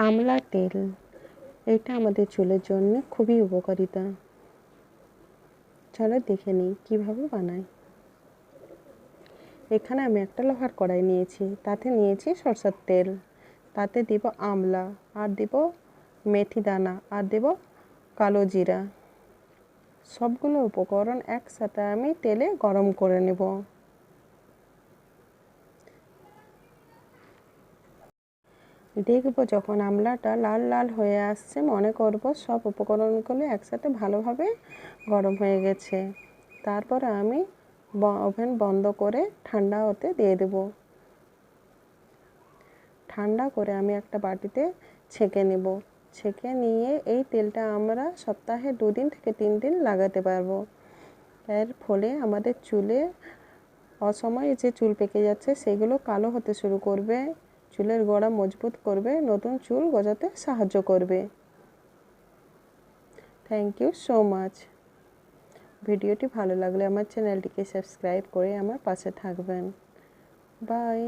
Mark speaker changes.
Speaker 1: আমলা তেল, এটা আমাদের চুলের জন্য খুবই উপকারিতা। চলো দেখে নিই কীভাবে বানাই। এখানে আমি একটা লোহার কড়াই নিয়েছি, তাতে নিয়েছি সরষের তেল, তাতে দিব আমলা, আর দিব মেথি দানা, আর দেব কালো জিরা। সবগুলো উপকরণ একসাথে আমি তেলে গরম করে নেব। দেখব যখন আমলাটা লাল লাল হয়ে আসছে, মনে করব সব উপকরণগুলো একসাথে ভালোভাবে গরম হয়ে গেছে। তারপর আমি ওভেন বন্ধ করে ঠান্ডা হতে দিয়ে দেব। ঠান্ডা করে আমি একটা বাটিতে ছেঁকে নেব। ছেঁকে নিয়ে এই তেলটা আমরা সপ্তাহে 2 দিন থেকে 3 দিন লাগাতে পারবো। এর ফলে আমাদের চুলে অসময়ে যে চুল পেকে যাচ্ছে সেগুলো কালো হতে শুরু করবে, চুলের গোড়া মজবুত করবে, নতুন চুল গজাতে সাহায্য করবে। Thank you so much. ভিডিওটি ভালো লাগলে আমার চ্যানেলটিকে সাবস্ক্রাইব করে আমার পাশে থাকবেন। বাই।